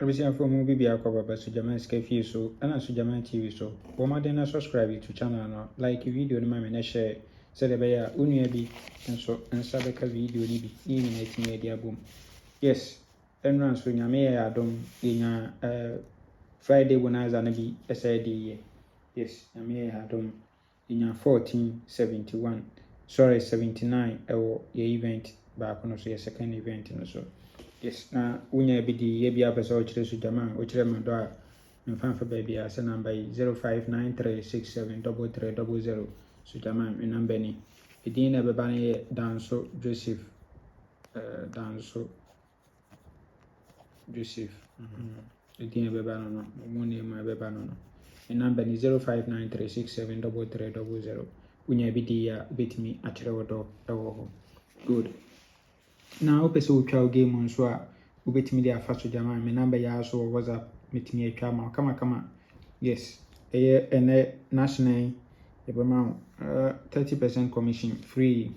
Everything for movie be akọba so Jaman Scafe so and so Jaman TV so. Bomade na subscribe to channel no like video no ma me na share so the be ya unua bi nso nsa beka video ni bi ni na timi ade abom. Yes, enran so nyame ya adom nya Friday bonanza na bi ese de ye. Yes, nyame ya adom nya 1471 sorry 79 ewo ye event ba kono so ye second event no so. Yes, na unya bidi ye bia pesa o kire so Jaman o kire mado a mfanfa ba bia se number 0593673300 so Jaman me number ni edin na beba ne Danso Joseph edin na beba no mo ne ma beba no me number ni 0593673300 unya bidi ya betimi a kire wodo ewo ho. Good. Now, person will try game on so ubetimi dey afa so Jaman me number ya so WhatsApp metimi atwa ma kama yes ene national ebema 30% commission free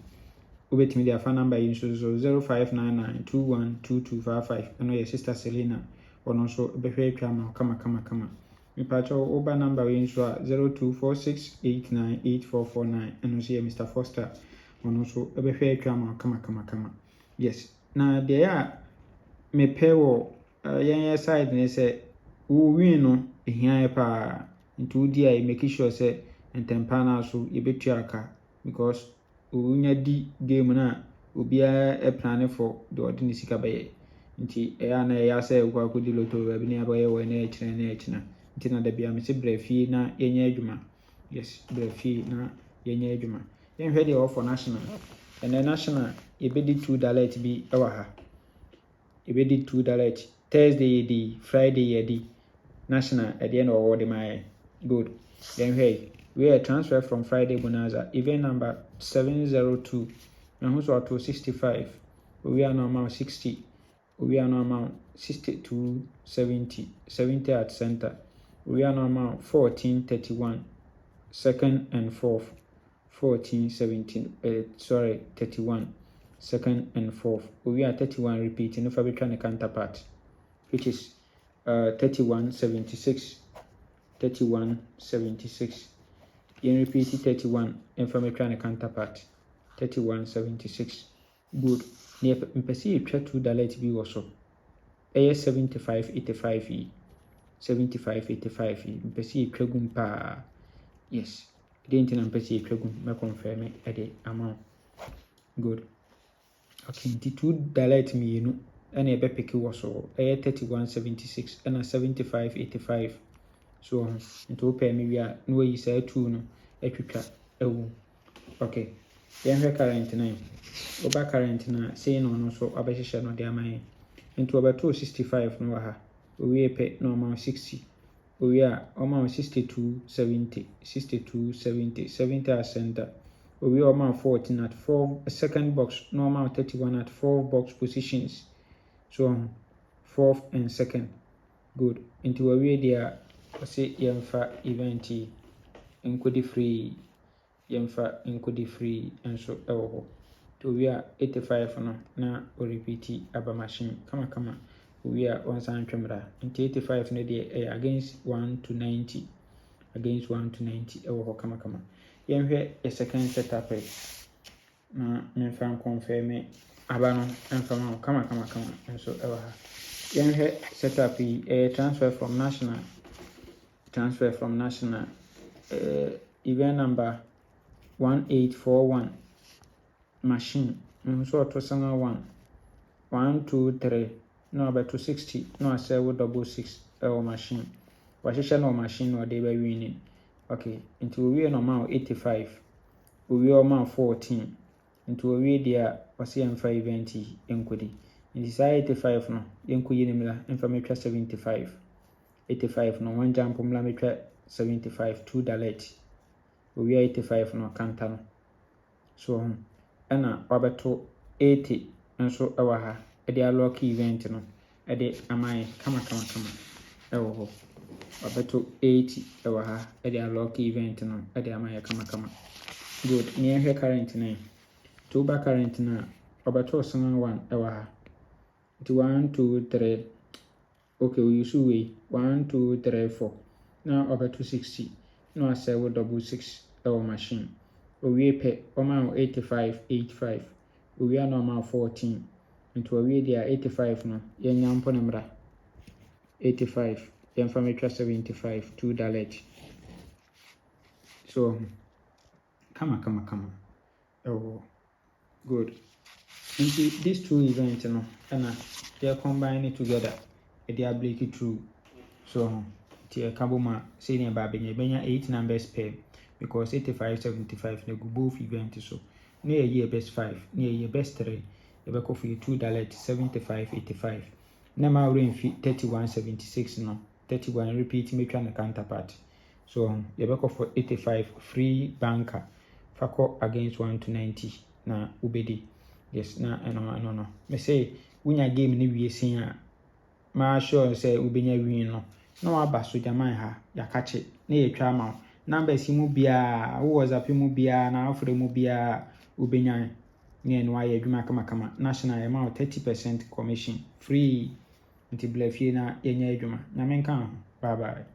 ubetimi dey afa number yi so 0599212255 eno your sister Selena ono so behwe atwa ma kama me pacho oba number yi so 0246898449 eno so Mr. Foster ono so behwe atwa ma kama yes na there ya me pewo yen side ne say wo win no ehia pa nti udi ai make sure say entempa na so ye betu aka because unya di game na obia e plan for the ordinary sika baye nti na ya say kwa akodi loto ba bi ne abaye wo na ekina nti na da bia me se brefi na yenya adwuma yes brefi na yenya adwuma yen hwe dey for national and the national ye be di $2 bi ewa ha ye be di $2 Thursday di Friday di national at the end of all the my good then hey we are transfer from Friday bonanza event number 702 and who's to 65 we are now amount 60 we are now amount 62 70 at center we are now amount 1431 second and fourth 31 second and fourth we are 31 repeating if I try the counterpart which is 3176 you repeat 31 if I try the counterpart 3176 good near mpesi try $2 bi also 7585 mpesi try gum pa yes didn't mpesi try gum me confirm the amount good okay $2 mienu and a bepeki was so 3176 and a 7585 so into pay me we are no yi say 2 no etwetwa ewu okay yen hwe current na oba current na say no so abehye no de aman into obeto 65 no ha owie pe no amount 60 owie a amount 6270 70 at center we are amount 14 at 4 second box normal 31 at 4 box positions so fourth and second good into a way there say yemfa event include free and so to we are 85 no na o repeat aba machine kama we are once and camera into 85 no dey against 1 to 90 kama yenhwe a second setup na menfa confirm abano enfama kama so ewa ha yenhwe setup transfer from national event number 1841 machine so to sanga 1 2 3 no about 260 no say with 66 machine wahesha no machine no dey be winning. Okay, into we normal 85 we are 14 into we there was M5 event enkodi in say 85 no yenko yinimla information 75 85 no one jump mla metwa 75 $2 we are 85 no kanta no so na wabeto 80 nso ewa ha e dey lock event no e dey amai kama ewo ho abeto 80 ewa ha e dey lock event no e dey amaya kama good near here current na to ba current na abeto 1 ewa ha 1 2 3 okay we use way 1 2 3 4 na over 260 na asɛ wo double 6 ɛwɔ machine owie pɛ ɔma 85 owie na ɔma 14 nti owie dia 85 no yɛnya mpo ne mra 85 yɛmfa metwa 75 $2 so kama oh good nti these two events no and they combine it together they are break it through so the kaboma say near benya 8 numbers pair because 85 75 they go both events so near year best 5 near year best 3 you back for $2 75 85 Nama rain fit 31 76 no 31 repeat me try the counterpart so you back for 85 free banker fako against 1 to 90 na ubedi yes na no me say wunya game ni wie sin a ma sure say ubenya win no na waba so jaman ha yakache na yetwa ma numbers mu bia wo WhatsApp mu bia na afre mu bia ubenya ne no aye adwuma kama national amount 30% commission free nti blafie na yenya adwuma na menka ho bye bye